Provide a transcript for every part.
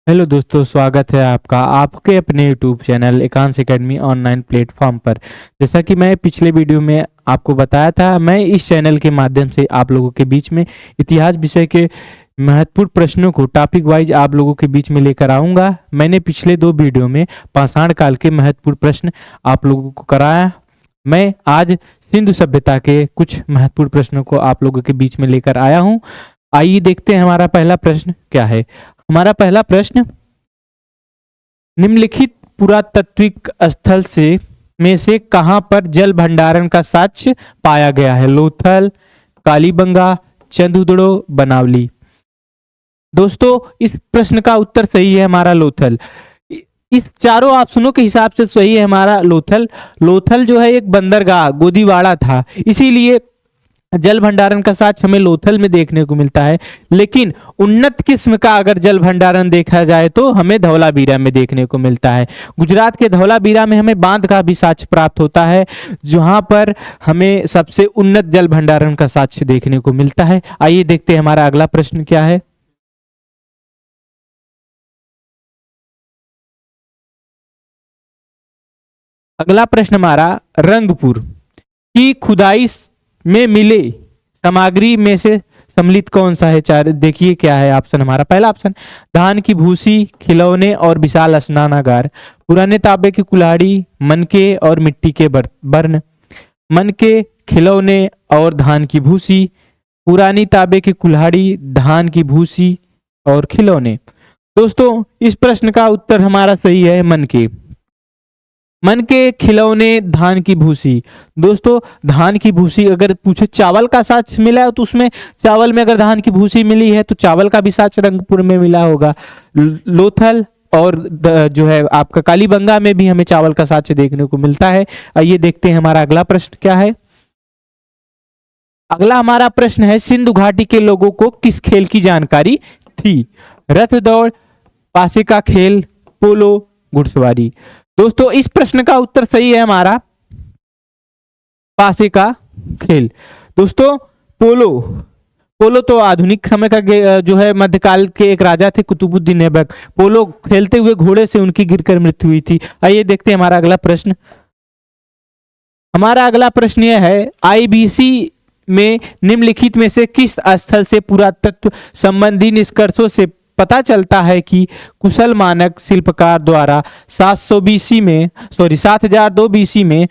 Hello दोस्तों, स्वागत है आपका आपके अपने यूट्यूब चैनल एकांश एकेडमी ऑनलाइन प्लेटफॉर्म पर। जैसा कि मैं पिछले वीडियो में आपको बताया था, मैं इस चैनल के माध्यम से आप लोगों के बीच में इतिहास विषय के महत्वपूर्ण प्रश्नों को टॉपिक वाइज आप लोगों के बीच में लेकर आऊँगा। मैंने पिछले 2 वीडियो में पाषाण काल के महत्वपूर्ण प्रश्न आप लोगों को कराया। मैं आज सिंधु सभ्यता के कुछ महत्वपूर्ण प्रश्नों को आप लोगों के बीच में लेकर आया हूँ। आइए देखते हैं हमारा पहला प्रश्न क्या है। हमारा पहला प्रश्न, निम्नलिखित पुरातात्विक स्थल में से कहां पर जल भंडारण का साक्ष्य पाया गया है? लोथल, कालीबंगा, चंदुदड़ो, बनावली। दोस्तों, इस प्रश्न का उत्तर सही है हमारा लोथल। इस चारों ऑप्शनों के हिसाब से सही है हमारा लोथल। लोथल जो है एक बंदरगाह गोदीवाड़ा था, इसीलिए जल भंडारण का साक्ष्य हमें लोथल में देखने को मिलता है। लेकिन उन्नत किस्म का अगर जल भंडारण देखा जाए तो हमें धौलावीरा में देखने को मिलता है। गुजरात के धौलावीरा में हमें बांध का भी साक्ष्य प्राप्त होता है, जहां पर हमें सबसे उन्नत जल भंडारण का साक्ष्य देखने को मिलता है। आइए देखते हैं हमारा अगला प्रश्न क्या है। अगला प्रश्न हमारा, रंगपुर की खुदाई में मिले सामग्री में से सम्मिलित कौन सा है? चार देखिए क्या है ऑप्शन हमारा। पहला ऑप्शन, धान की भूसी, खिलौने और विशाल स्नानागार। पुराने तांबे की कुल्हाड़ी, मनके और मिट्टी के बर्तन। मनके, खिलौने और धान की भूसी। पुरानी तांबे की कुल्हाड़ी, धान की भूसी और खिलौने। दोस्तों, इस प्रश्न का उत्तर हमारा सही है मनके। मन के, खिलौने, धान की भूसी। दोस्तों, धान की भूसी अगर पूछे चावल का साक्ष्य मिला है तो उसमें चावल में अगर धान की भूसी मिली है तो चावल का भी साक्ष्य रंगपुर में मिला होगा। लोथल और जो है आपका कालीबंगा में भी हमें चावल का साक्ष्य देखने को मिलता है। आइए देखते हैं हमारा अगला प्रश्न क्या है। अगला हमारा प्रश्न है, सिंधु घाटी के लोगों को किस खेल की जानकारी थी? रथ दौड़, पासे का खेल, पोलो, घुड़सवारी। दोस्तों, इस प्रश्न का उत्तर सही है हमारा पासे का खेल। दोस्तों, पोलो तो आधुनिक समय का जो है मध्यकाल के एक राजा थे कुतुबुद्दीन ऐबक। पोलो खेलते हुए घोड़े से उनकी गिरकर मृत्यु हुई थी। आइए देखते हैं हमारा अगला प्रश्न। हमारा अगला प्रश्न यह है, आईबीसी में निम्नलिखित में से किस स्थल से पुरातत्व संबंधी निष्कर्षों से पता चलता है कि कुशल मानक शिल्पकार द्वारा 7002 बीसी में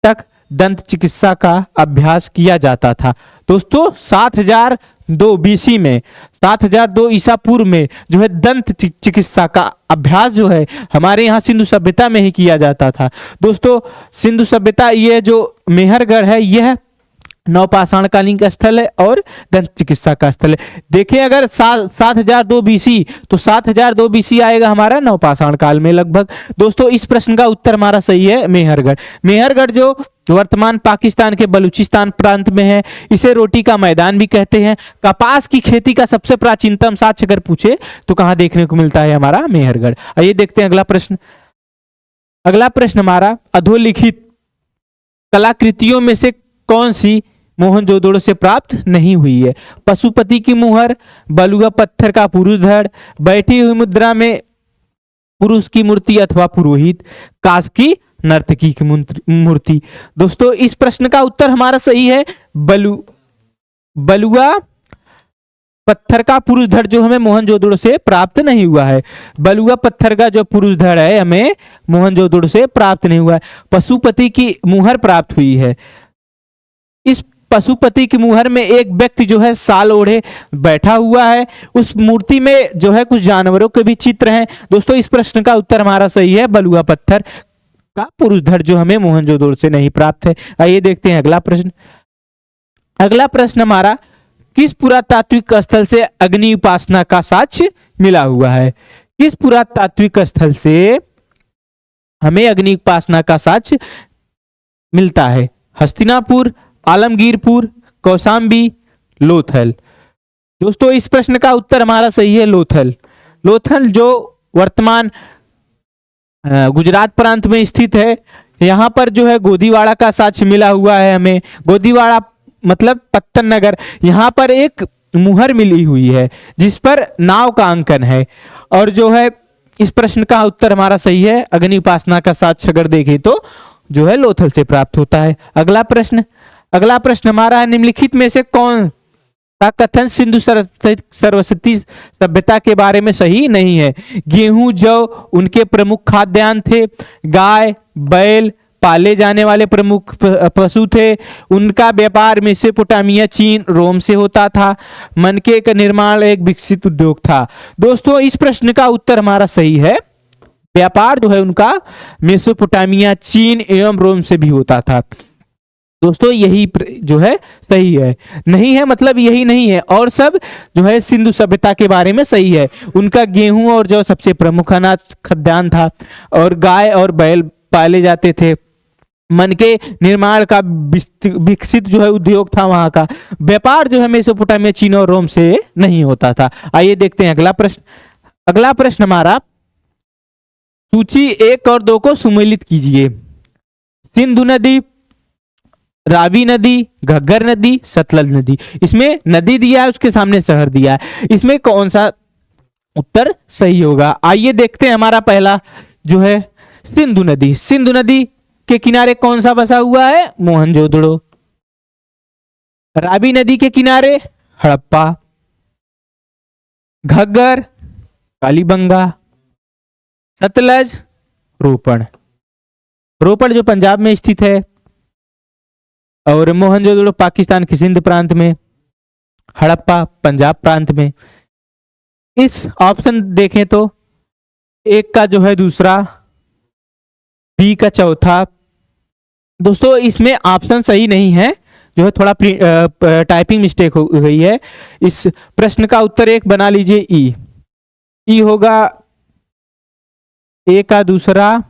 तक दंत चिकित्सा का अभ्यास किया जाता था? दोस्तों, 7002 बीसी में, 7002 ईसा पूर्व में जो है दंत चिकित्सा का अभ्यास जो है हमारे यहाँ सिंधु सभ्यता में ही किया जाता था। दोस्तों, सिंधु सभ्यता, ये जो मेहरगढ़ है यह नवपाषाण कालीन का स्थल है और दंत चिकित्सा का स्थल है। देखिए, अगर 7002 बीसी तो 7002 बीसी आएगा हमारा नवपाषाण काल में लगभग। दोस्तों, इस प्रश्न का उत्तर हमारा सही है मेहरगढ़। मेहरगढ़ जो वर्तमान पाकिस्तान के बलूचिस्तान प्रांत में है, इसे रोटी का मैदान भी कहते हैं। कपास की खेती का सबसे प्राचीनतम साक्ष्य अगर पूछे तो कहां देखने को मिलता है? हमारा मेहरगढ़। आइए देखते हैं अगला प्रश्न। अगला प्रश्न हमारा, अधोलिखित कलाकृतियों में से कौन सी मोहनजोदड़ो से प्राप्त नहीं हुई है? पशुपति की मुहर, बलुआ पत्थर का पुरुष धड़, बैठी हुई मुद्रा में पुरुष की मूर्ति अथवा पुरोहित, कांस की नर्तकी की मूर्ति। दोस्तों, इस प्रश्न का उत्तर हमारा सही है बलुआ पत्थर का पुरुष धड़, जो हमें मोहनजोदड़ो से प्राप्त नहीं हुआ है। बलुआ पत्थर का जो पुरुष धड़ है हमें मोहनजोदड़ो से प्राप्त नहीं हुआ है। पशुपति की मुहर प्राप्त हुई है। इस पशुपति की मुहर में एक व्यक्ति जो है साल ओढ़े बैठा हुआ है। उस मूर्ति में जो है कुछ जानवरों के भी चित्र हैं। दोस्तों, इस प्रश्न का उत्तर हमारा सही है बलुआ पत्थर का पुरुष धड़, जो हमें मोहनजोदड़ो से नहीं प्राप्त है। आइए देखते हैं अगला प्रश्न। अगला प्रश्न हमारा, किस पुरातात्विक स्थल से अग्नि उपासना का साक्ष्य मिला हुआ है? किस पुरातात्विक स्थल से हमें अग्नि उपासना का साक्ष्य मिलता है? हस्तिनापुर, आलमगीरपुर, कौशाम्बी, लोथल। दोस्तों, इस प्रश्न का उत्तर हमारा सही है लोथल। लोथल जो वर्तमान गुजरात प्रांत में स्थित है, यहाँ पर जो है गोदीवाड़ा का साक्ष्य मिला हुआ है हमें। गोदीवाड़ा मतलब पत्तन नगर। यहाँ पर एक मुहर मिली हुई है जिस पर नाव का अंकन है। और जो है इस प्रश्न का उत्तर हमारा सही है, अग्नि उपासना का साक्ष्य अगर देखें तो जो है लोथल से प्राप्त होता है। अगला प्रश्न हमारा है, निम्नलिखित में से कौन का कथन सिंधु सरस्वती सभ्यता के बारे में सही नहीं है? गेहूं जौ उनके प्रमुख खाद्यान्न थे, गाय बैल पाले जाने वाले प्रमुख पशु थे, उनका व्यापार मेसोपोटामिया चीन रोम से होता था, मनके का निर्माण एक विकसित उद्योग था। दोस्तों इस प्रश्न का उत्तर हमारा सही है, व्यापार जो है उनका मेसोपोटामिया चीन एवं रोम से भी होता था। दोस्तों यही जो है सही है, नहीं है मतलब यही नहीं है, और सब जो है सिंधु सभ्यता के बारे में सही है। उनका गेहूं और जो सबसे प्रमुख अनाज खाद्यान्न था, और गाय और बैल पाले जाते थे, मन के निर्माण का विकसित जो है उद्योग था, वहां का व्यापार जो है मेसोपोटामिया चीन और रोम से नहीं होता था। आइए देखते हैं अगला प्रश्न हमारा, सूची 1 और 2 को सुमेलित कीजिए। सिंधु नदी, रावी नदी, घग्गर नदी, सतलज नदी। इसमें नदी दिया है, उसके सामने शहर दिया है, इसमें कौन सा उत्तर सही होगा? आइए देखते हैं। हमारा पहला जो है सिंधु नदी, सिंधु नदी के किनारे कौन सा बसा हुआ है? मोहनजोदड़ो। रावी नदी के किनारे हड़प्पा, घग्गर कालीबंगा, सतलज रोपड़ जो पंजाब में स्थित है, और मोहनजोदड़ो पाकिस्तान के सिंध प्रांत में, हड़प्पा पंजाब प्रांत में। इस ऑप्शन देखें तो एक का जो है दूसरा, बी का चौथा। दोस्तों इसमें ऑप्शन सही नहीं है, जो है थोड़ा टाइपिंग मिस्टेक हो गई है। इस प्रश्न का उत्तर एक बना लीजिए, ई होगा, ए का दूसरा,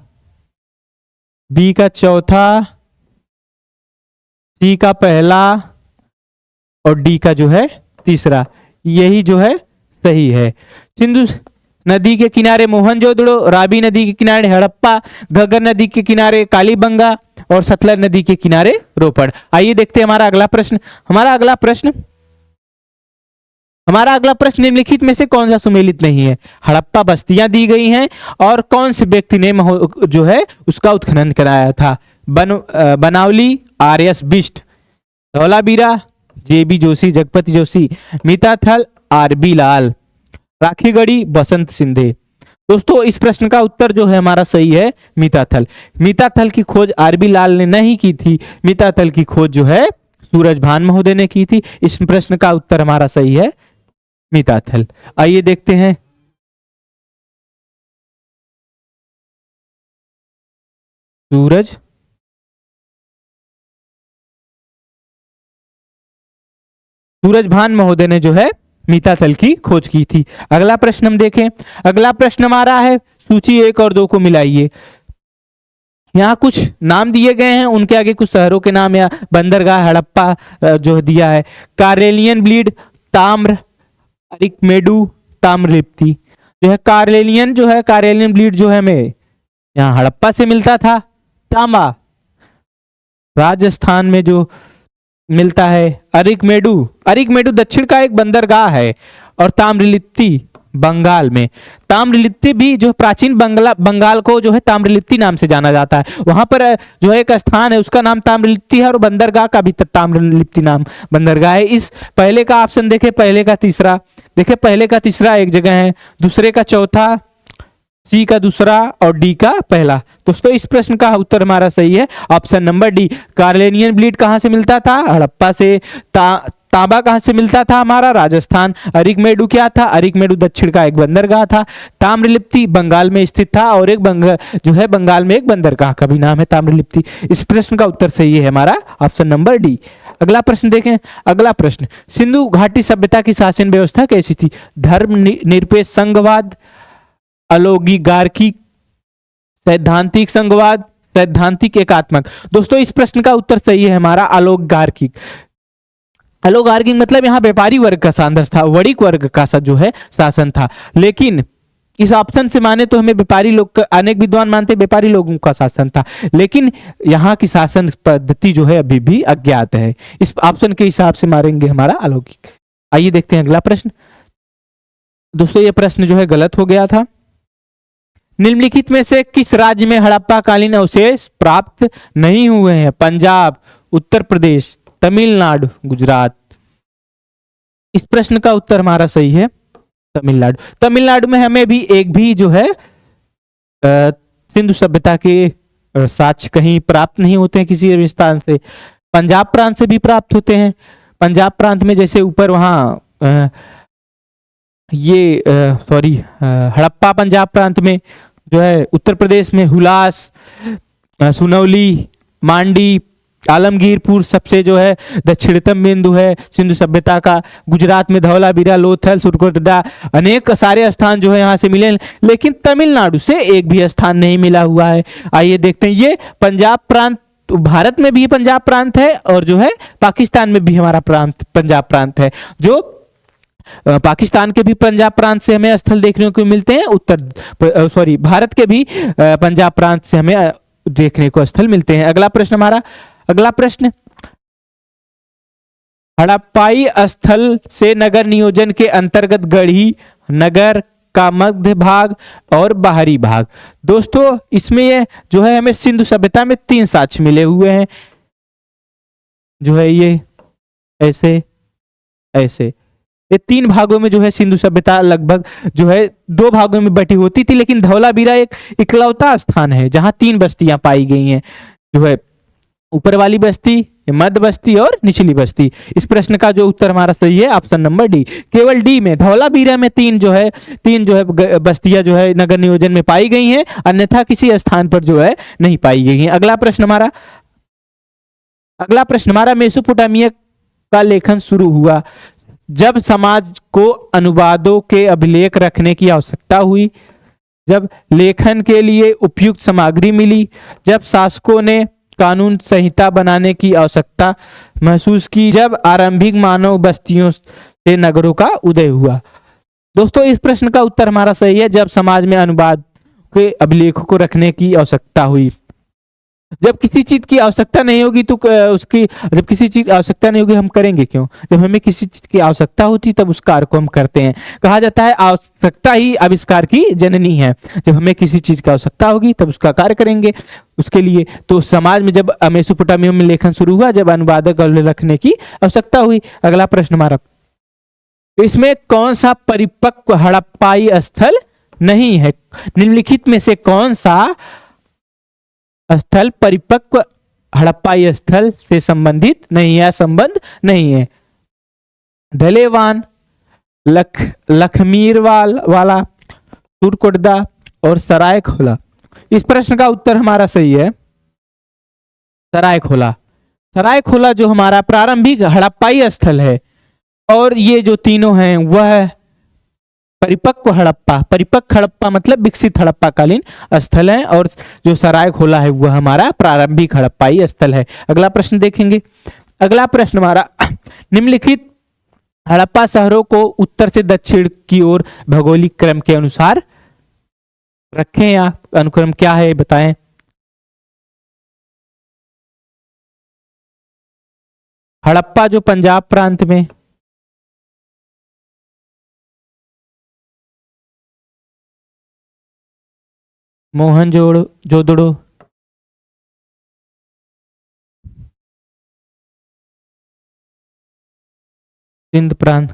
बी का चौथा, सी का पहला और डी का जो है तीसरा, यही जो है सही है। सिंधु नदी के किनारे मोहनजोदड़ो, रावी नदी के किनारे हड़प्पा, घग्गर नदी के किनारे कालीबंगा और सतलज नदी के किनारे रोपड़। आइए देखते हैं हमारा अगला प्रश्न। हमारा अगला प्रश्न निम्नलिखित में से कौन सा सुमेलित नहीं है? हड़प्पा बस्तियां दी गई हैं, और कौन से व्यक्ति ने जो है उसका उत्खनन कराया था? Banawali, R S. Bisht, Dholavira, J B. Joshi, Jagpati Joshi, Mitathal, R B. Lal, Rakhigarhi, Basant Shinde. दोस्तों इस प्रश्न का उत्तर जो है हमारा सही है, मीताथल की खोज आर.बी. लाल ने नहीं की थी, मीताथल की खोज जो है सूरजभान महोदय ने की थी। इस प्रश्न का उत्तर हमारा सही है, मीताथल। आइए देखते हैं सूरजभान महोदय ने जो है मीताथल की खोज की थी। अगला प्रश्न हम देखें। अगला प्रश्न हमारा है, सूची 1 और 2 को मिलाइए। यहाँ कुछ नाम दिए गए हैं, उनके आगे कुछ शहरों के नाम या बंदरगाह हड़प्पा जो दिया है। कारेलियन ब्लीड, ताम्र, अरिकमेडु, ताम्रलिप्ति। जो है कारेलियन ब्लीड जो है हमें यहाँ हड़प्पा से मिलता था। तांबा राजस्थान में जो मिलता है। अरिकमेडु दक्षिण का एक बंदरगाह है, और ताम्रलिप्ति बंगाल में। ताम्रलिप्ति भी जो प्राचीन बंगाल को जो है ताम्रलिप्ति नाम से जाना जाता है। वहां पर जो है एक स्थान है, उसका नाम ताम्रलिप्ति है, और बंदरगाह का भी ताम्रलिप्ति नाम बंदरगाह है। इस पहले का ऑप्शन देखे, पहले का तीसरा देखे, पहले का तीसरा एक जगह है, दूसरे का चौथा, सी का दूसरा और डी का पहला। दोस्तों इस प्रश्न का उत्तर हमारा सही है, ऑप्शन नंबर डी। कार्लेनियन ब्लीड कहां से मिलता था? हड़प्पा से। तांबा कहां से मिलता था? हमारा राजस्थान। अरिकमेडु क्या था? अरिकमेडु दक्षिण का एक बंदरगाह था। ताम्रलिप्ति बंगाल में स्थित था, और एक जो है बंगाल में एक बंदरगाह का भी नाम है ताम्रलिप्ति। इस प्रश्न का उत्तर सही है हमारा ऑप्शन नंबर डी। अगला प्रश्न देखें। अगला प्रश्न, सिंधु घाटी सभ्यता की शासन व्यवस्था कैसी थी? धर्म निरपेक्ष संघवाद, अलोगिगार्की, सैद्धांतिक संघवाद, सैद्धांतिक एकात्मक। दोस्तों इस प्रश्न का उत्तर सही है हमारा अलोगार्किक। अलोगार्किक मतलब यहाँ व्यापारी वर्ग का शासन था, वणिक वर्ग का जो है शासन था। लेकिन इस ऑप्शन से माने तो हमें व्यापारी लोग, अनेक विद्वान मानते व्यापारी लोगों का शासन था, लेकिन यहाँ की शासन पद्धति जो है अभी भी अज्ञात है। इस ऑप्शन के हिसाब से मारेंगे हमारा अलौकिक। आइए देखते हैं अगला प्रश्न। दोस्तों ये प्रश्न जो है गलत हो गया था। निम्नलिखित में से किस राज्य में हड़प्पा कालीन अवशेष प्राप्त नहीं हुए हैं? पंजाब, उत्तर प्रदेश, तमिलनाडु, गुजरात। इस प्रश्न का उत्तर हमारा सही है तमिलनाडु। तमिलनाडु में हमें भी एक भी जो है सिंधु सभ्यता के साक्ष्य कहीं प्राप्त नहीं होते हैं किसी भी स्थान से। पंजाब प्रांत से भी प्राप्त होते हैं। पंजाब प्रांत में जैसे ऊपर वहां ये हड़प्पा पंजाब प्रांत में जो है, उत्तर प्रदेश में हुलास, सुनौली, मांडी, आलमगीरपुर सबसे जो है दक्षिणतम बिंदु है सिंधु सभ्यता का। गुजरात में धौलावीरा, लोथल, सुरकोटदा, अनेक सारे स्थान जो है यहाँ से मिले, लेकिन तमिलनाडु से एक भी स्थान नहीं मिला हुआ है। आइए देखते हैं। ये पंजाब प्रांत भारत में भी पंजाब प्रांत है और जो है पाकिस्तान में भी हमारा प्रांत पंजाब प्रांत है। जो पाकिस्तान के भी पंजाब प्रांत से हमें स्थल देखने को मिलते हैं, भारत के भी पंजाब प्रांत से हमें देखने को स्थल मिलते हैं। अगला प्रश्न हड़प्पाई स्थल से नगर नियोजन के अंतर्गत गढ़ी नगर का मध्य भाग और बाहरी भाग। दोस्तों इसमें ये जो है हमें सिंधु सभ्यता में 3 साक्ष्य मिले हुए हैं, जो है ये ऐसे ऐसे। ये 3 भागों में जो है सिंधु सभ्यता लगभग जो है 2 भागों में बटी होती थी, लेकिन धौलावीरा एक इकलौता स्थान है जहां 3 बस्तियां पाई गई हैं, जो है ऊपर वाली बस्ती, मध्य बस्ती और निचली बस्ती। इस प्रश्न का जो उत्तर हमारा सही है ऑप्शन नंबर डी। केवल डी में धौलावीरा में 3 जो है बस्तियां जो है नगर नियोजन में पाई गई हैं, अन्यथा किसी स्थान पर जो है नहीं पाई गई हैं। अगला प्रश्न हमारा मेसोपोटामिया का लेखन शुरू हुआ जब समाज को अनुवादों के अभिलेख रखने की आवश्यकता हुई, जब लेखन के लिए उपयुक्त सामग्री मिली, जब शासकों ने कानून संहिता बनाने की आवश्यकता महसूस की, जब आरंभिक मानव बस्तियों से नगरों का उदय हुआ। दोस्तों इस प्रश्न का उत्तर हमारा सही है जब समाज में अनुवाद के अभिलेखों को रखने की आवश्यकता हुई। जब किसी चीज की आवश्यकता नहीं होगी तो जब किसी चीज की आवश्यकता नहीं होगी हम करेंगे क्यों? जब हमें किसी चीज की आवश्यकता होती तब उस कार्य को हम करते हैं। कहा जाता है आवश्यकता ही आविष्कार की जननी है। जब हमें किसी चीज की आवश्यकता होगी तब उसका कार्य करेंगे उसके लिए। तो समाज में जब मेसोपोटामिया में लेखन शुरू हुआ, जब अनुवादक रखने की आवश्यकता हुई। अगला प्रश्न हमारा, इसमें कौन सा परिपक्व हड़प्पाई स्थल नहीं है? निम्नलिखित में से कौन सा स्थल परिपक्व हड़प्पाई स्थल से संबंधित नहीं है, संबंध नहीं है? धलेवान, लखमीरवाल वाला, सुरकोटदा और सरायखोला। इस प्रश्न का उत्तर हमारा सही है सरायखोला। सरायखोला जो हमारा प्रारंभिक हड़प्पाई स्थल है, और ये जो तीनों हैं वह परिपक्व हड़प्पा मतलब विकसित हड़प्पा कालीन स्थल है, और जो सरायखोला है वह हमारा प्रारंभिक हड़प्पाई स्थल है। अगला प्रश्न देखेंगे। अगला प्रश्न हमारा, निम्नलिखित हड़प्पा शहरों को उत्तर से दक्षिण की ओर भौगोलिक क्रम के अनुसार रखें, या अनुक्रम क्या है बताएं। हड़प्पा जो पंजाब प्रांत में, मोहनजोदड़ो सिंध प्रांत,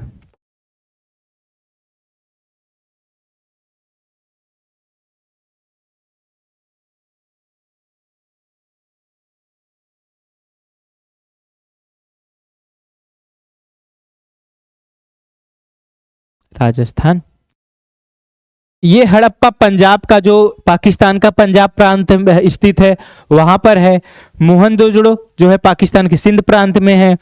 राजस्थान। ये हड़प्पा पंजाब का जो पाकिस्तान का पंजाब प्रांत स्थित है वहां पर है। मोहनजोदड़ो जो है पाकिस्तान के सिंध प्रांत में है,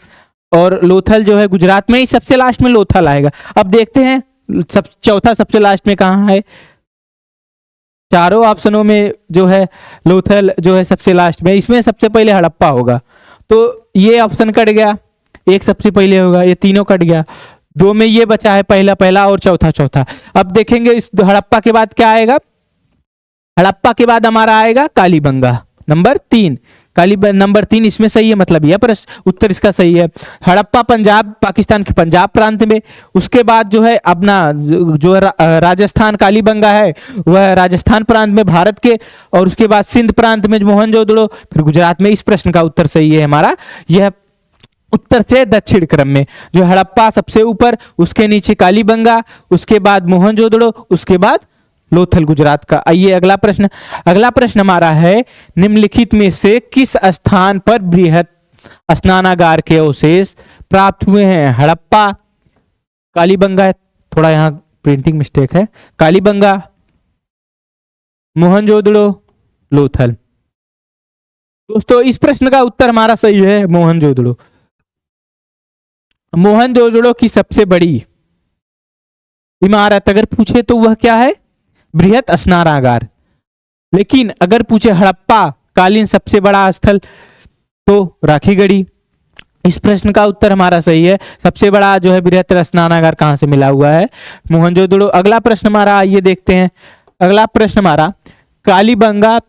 और लोथल जो है गुजरात में ही सबसे लास्ट में लोथल आएगा। अब देखते हैं चौथा सबसे लास्ट में कहाँ है। चारों ऑप्शनों में जो है लोथल जो है सबसे लास्ट में, इसमें सबसे पहले हड़प्पा होगा, तो ये ऑप्शन कट गया। एक सबसे पहले होगा, ये तीनों कट गया। 2 में ये बचा है पहला और चौथा। अब देखेंगे इस हड़प्पा के बाद क्या आएगा। हड़प्पा के बाद हमारा आएगा कालीबंगा नंबर 3। नंबर 3 इसमें सही है, मतलब यह प्रश्न उत्तर इसका सही है। हड़प्पा पंजाब, पाकिस्तान के पंजाब प्रांत में। उसके बाद जो है अपना जो राजस्थान कालीबंगा है वह राजस्थान प्रांत में भारत के। और उसके बाद सिंध प्रांत में मोहनजोदड़ो, फिर गुजरात में। इस प्रश्न का उत्तर सही है हमारा यह उत्तर से दक्षिण क्रम में, जो हड़प्पा सबसे ऊपर, उसके नीचे कालीबंगा, उसके बाद मोहनजोदड़ो, उसके बाद लोथल गुजरात का। आइए अगला प्रश्न। अगला प्रश्न हमारा है निम्नलिखित में से किस स्थान पर बृहद स्नानागार के अवशेष प्राप्त हुए हैं? हड़प्पा, कालीबंगा, थोड़ा यहाँ प्रिंटिंग मिस्टेक है, कालीबंगा, मोहनजोदड़ो, लोथल। दोस्तों इस प्रश्न का उत्तर हमारा सही है मोहनजोदड़ो। मोहनजोदड़ो की सबसे बड़ी इमारत अगर पूछे तो वह क्या है? बृहद स्नानागार। लेकिन अगर पूछे हड़प्पा कालीन सबसे बड़ा स्थल तो राखीगढ़ी। इस प्रश्न का उत्तर हमारा सही है। सबसे बड़ा जो है बृहद स्नानागार कहां से मिला हुआ है? मोहनजोदड़ो। अगला प्रश्न हमारा आइए देखते हैं। अगला प्रश्न हमारा कालीबंगा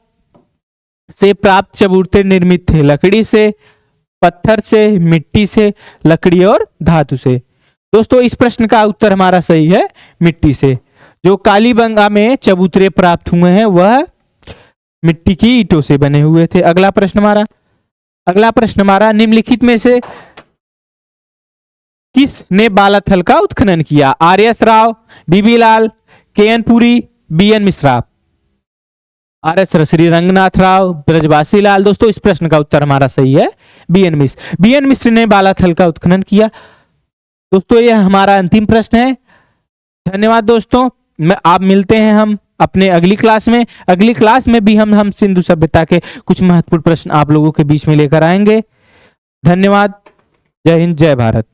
से प्राप्त चबूतरे निर्मित थे लकड़ी से, पत्थर से, मिट्टी से, लकड़ी और धातु से। दोस्तों इस प्रश्न का उत्तर हमारा सही है मिट्टी से। जो कालीबंगा में चबूतरे प्राप्त हुए हैं वह मिट्टी की ईंटों से बने हुए थे। अगला प्रश्न हमारा निम्नलिखित में से किस ने बालाथल का उत्खनन किया? R S. Rao, B B Lal, K N. Puri, B N. Mishra. R S. Shri Ranganath Rao, Brajvasi Lal. दोस्तों इस प्रश्न का उत्तर हमारा सही है बी.एन. मिश्र। बी.एन. मिश्र ने बालाथल का उत्खनन किया। दोस्तों यह हमारा अंतिम प्रश्न है। धन्यवाद दोस्तों। आप मिलते हैं हम अपने अगली क्लास में। अगली क्लास में भी हम सिंधु सभ्यता के कुछ महत्वपूर्ण प्रश्न आप लोगों के बीच में लेकर आएंगे। धन्यवाद। जय हिंद, जय भारत।